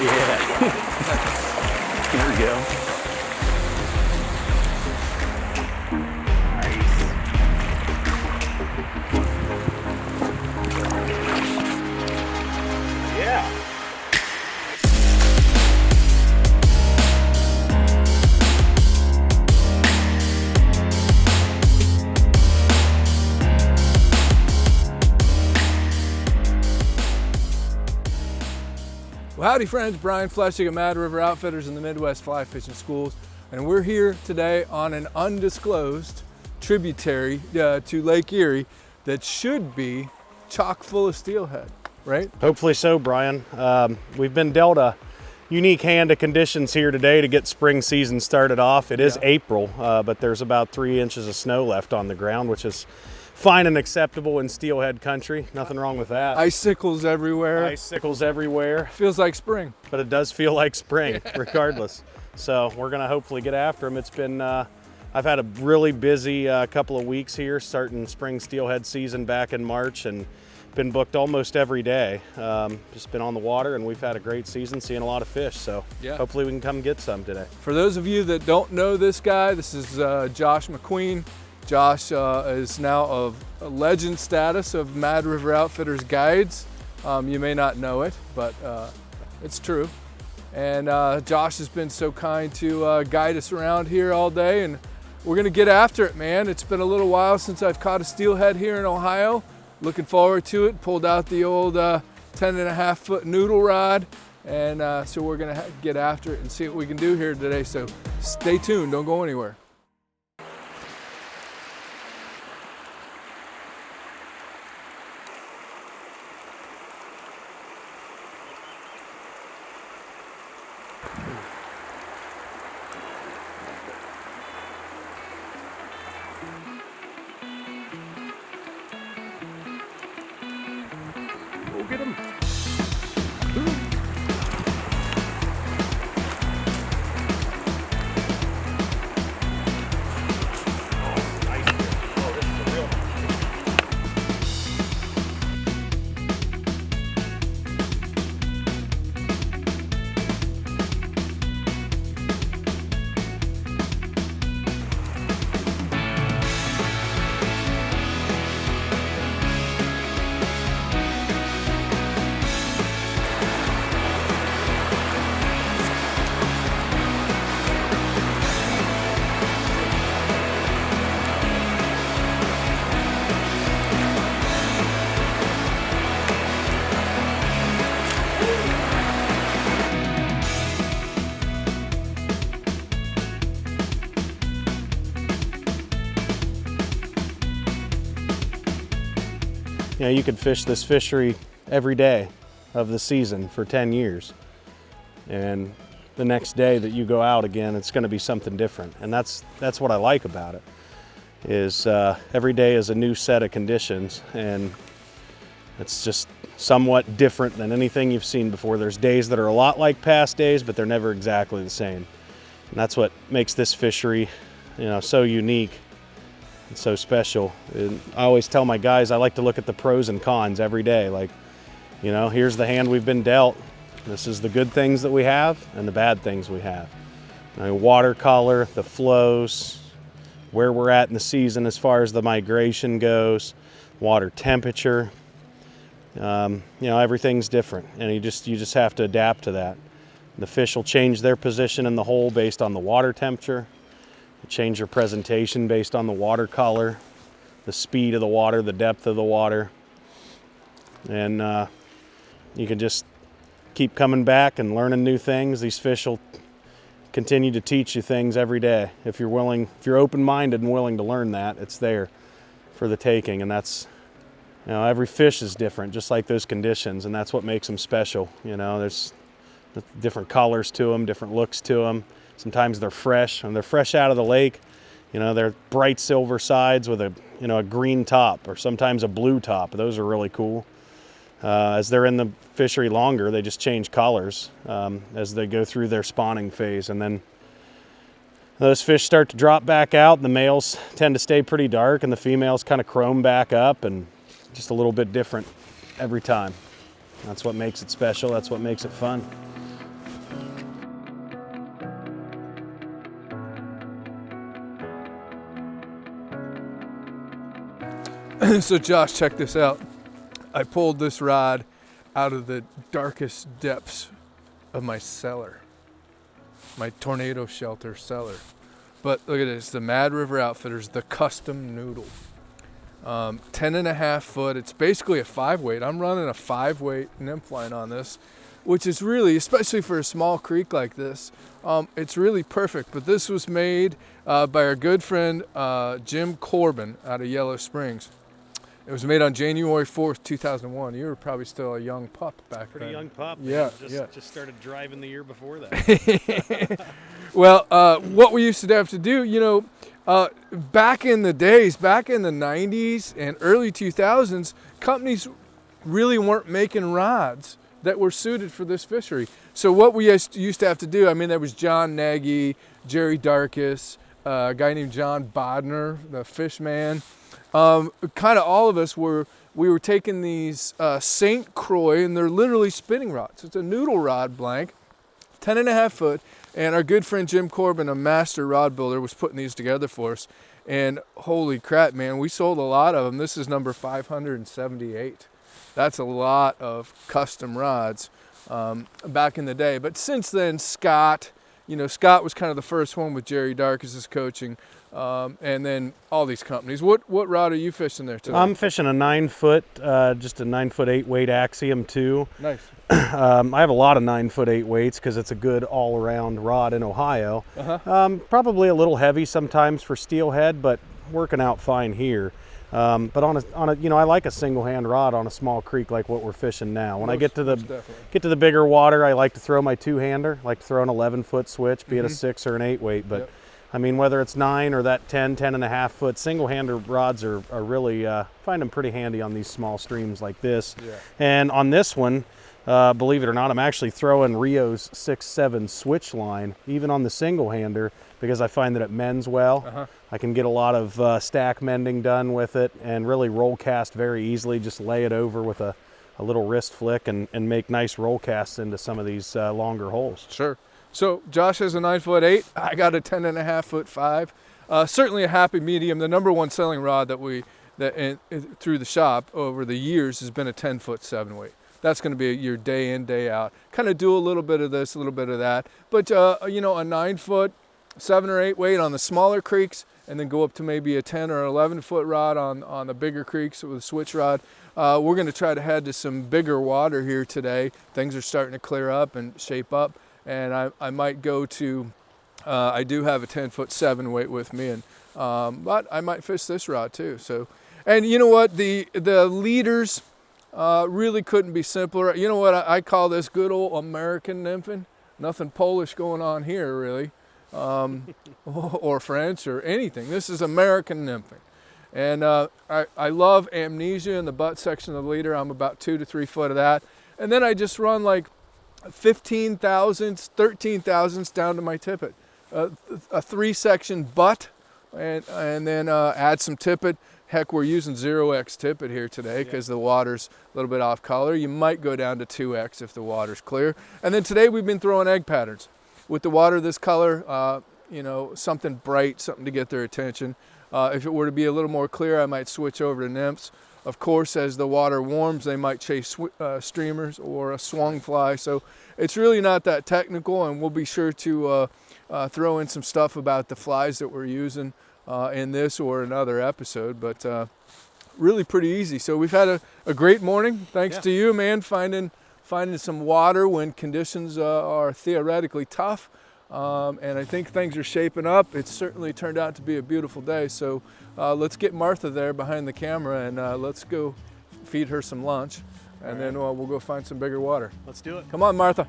Yeah. Here we go. Well, howdy friends, Brian Flechsig at Mad River Outfitters in the Midwest Fly Fishing Schools, and we're here today on an undisclosed tributary to Lake Erie that should be chock full of steelhead, right? Hopefully so, Brian. We've been dealt a unique hand of conditions here today to get spring season started off. It is April, but there's about 3 inches of snow left on the ground, which is fine and acceptable in steelhead country. Nothing wrong with that. Icicles everywhere. Icicles everywhere. Feels like spring. But it does feel like spring, regardless. So we're gonna hopefully get after them. It's been, I've had a really busy couple of weeks here, starting spring steelhead season back in March, and been booked almost every day. Just been on the water, and we've had a great season, seeing a lot of fish. So hopefully we can come get some today. For those of you that don't know this guy, this is Josh McQueen. Josh is now of legend status of Mad River Outfitters guides. You may not know it, but it's true. And Josh has been so kind to guide us around here all day, and we're gonna get after it, man. It's been a little while since I've caught a steelhead here in Ohio. Looking forward to it. Pulled out the old 10.5-foot noodle rod, and so we're gonna get after it and see what we can do here today. So stay tuned, don't go anywhere. Go get him. You know, you could fish this fishery every day of the season for 10 years. And the next day that you go out again, it's gonna be something different. And that's what I like about it, is every day is a new set of conditions, and it's just somewhat different than anything you've seen before. There's days that are a lot like past days, but they're never exactly the same. And that's what makes this fishery, you know, so unique. It's so special. And I always tell my guys I like to look at the pros and cons every day. Like, you know, here's the hand we've been dealt. This is the good things that we have and the bad things we have. I mean, watercolor, the flows, where we're at in the season as far as the migration goes, water temperature. You know, everything's different, and you just have to adapt to that. The fish will change their position in the hole based on the water temperature. Change your presentation based on the water color, the speed of the water, the depth of the water. And you can just keep coming back and learning new things. These fish will continue to teach you things every day. If you're willing, if you're open-minded and willing to learn that, it's there for the taking. And that's, you know, every fish is different, just like those conditions, and that's what makes them special. You know, there's different colors to them, different looks to them. Sometimes they're fresh, and they're fresh out of the lake. You know, they're bright silver sides with a, you know, a green top, or sometimes a blue top. Those are really cool. As they're in the fishery longer, they just change colors as they go through their spawning phase. And then those fish start to drop back out, and the males tend to stay pretty dark, and the females kind of chrome back up, and just a little bit different every time. That's what makes it special. That's what makes it fun. So Josh, check this out. I pulled this rod out of the darkest depths of my cellar, my tornado shelter cellar. But look at this, the Mad River Outfitters, the custom noodle. 10.5 foot, it's basically a 5-weight. I'm running a 5-weight nymph line on this, which is really, especially for a small creek like this, it's really perfect. But this was made by our good friend Jim Corbin out of Yellow Springs. It was made on January 4th, 2001. You were probably still a young pup back then. Pretty young pup. Yeah, Just started driving the year before that. Well, what we used to have to do, you know, back in the days, back in the 90s and early 2000s, companies really weren't making rods that were suited for this fishery. So what we used to have to do, I mean, there was John Nagy, Jerry Darkus, a guy named John Bodner, the fish man. Kind of all of us we were taking these St. Croix, and they're literally spinning rods. It's a noodle rod blank, 10.5 foot, and our good friend Jim Corbin, a master rod builder, was putting these together for us. And holy crap, man, we sold a lot of them. This is number 578. That's a lot of custom rods back in the day. But since then, Scott was kind of the first one with Jerry Darkus' coaching. And then all these companies. What rod are you fishing there today? I'm fishing a 9 foot, just a 9 foot 8 weight Axiom 2. Nice. I have a lot of 9 foot 8 weights because it's a good all around rod in Ohio. Probably a little heavy sometimes for Steelhead, but working out fine here. But on a you know, I like a single hand rod on a small creek like what we're fishing now. When I get to the bigger water, I like to throw my 2-hander. I like to throw an 11 foot switch, be it a 6 or an 8 weight. But I mean, whether it's 9 or that 10.5 foot, single-hander rods are really, find them pretty handy on these small streams like this. Yeah. And on this one, believe it or not, I'm actually throwing Rio's 6-7 switch line, even on the single-hander, because I find that it mends well. I can get a lot of stack mending done with it and really roll cast very easily. Just lay it over with a little wrist flick and make nice roll casts into some of these longer holes. Sure. So Josh has a 9 foot 8. I got a 10.5 foot 5. Certainly a happy medium. The number one selling rod through the shop over the years has been a 10 foot 7 weight. That's going to be your day in, day out. Kind of do a little bit of this, a little bit of that. But you know, a 9 foot 7 or 8 weight on the smaller creeks, and then go up to maybe a 10 or 11 foot rod on the bigger creeks with a switch rod. We're going to try to head to some bigger water here today. Things are starting to clear up and shape up. And I might go to, I do have a 10 foot 7 weight with me, and but I might fish this rod too. So, and you know what, the leaders really couldn't be simpler. You know what, I call this good old American nymphing. Nothing Polish going on here really, or French or anything. This is American nymphing. And I love amnesia in the butt section of the leader. I'm about 2 to 3 foot of that. And then I just run like 15 thousandths, 13 thousandths down to my tippet. A 3-section butt, and then add some tippet. Heck, we're using 0x tippet here today because the water's a little bit off color. You might go down to 2x if the water's clear. And then today we've been throwing egg patterns. With the water this color, you know, something bright, something to get their attention. If it were to be a little more clear, I might switch over to nymphs. Of course, as the water warms, they might chase streamers or a swung fly. So it's really not that technical, and we'll be sure to throw in some stuff about the flies that we're using in this or another episode. But really pretty easy. So we've had a great morning. Thanks to you, man, finding some water when conditions are theoretically tough. And I think things are shaping up. It's certainly turned out to be a beautiful day. So let's get Martha there behind the camera, and let's go feed her some lunch. And then we'll go find some bigger water. Let's do it. Come on, Martha.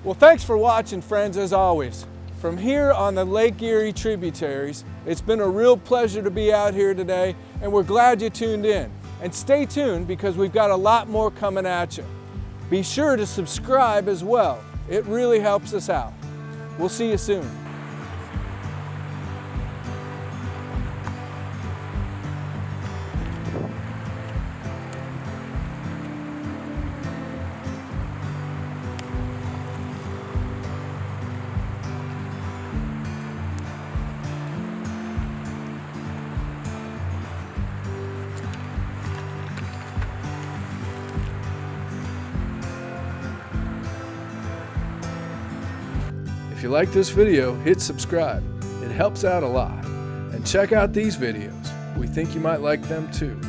Well, thanks for watching, friends, as always. From here on the Lake Erie tributaries, it's been a real pleasure to be out here today, and we're glad you tuned in. And stay tuned because we've got a lot more coming at you. Be sure to subscribe as well. It really helps us out. We'll see you soon. If you like this video, hit subscribe. It helps out a lot. And check out these videos. We think you might like them too.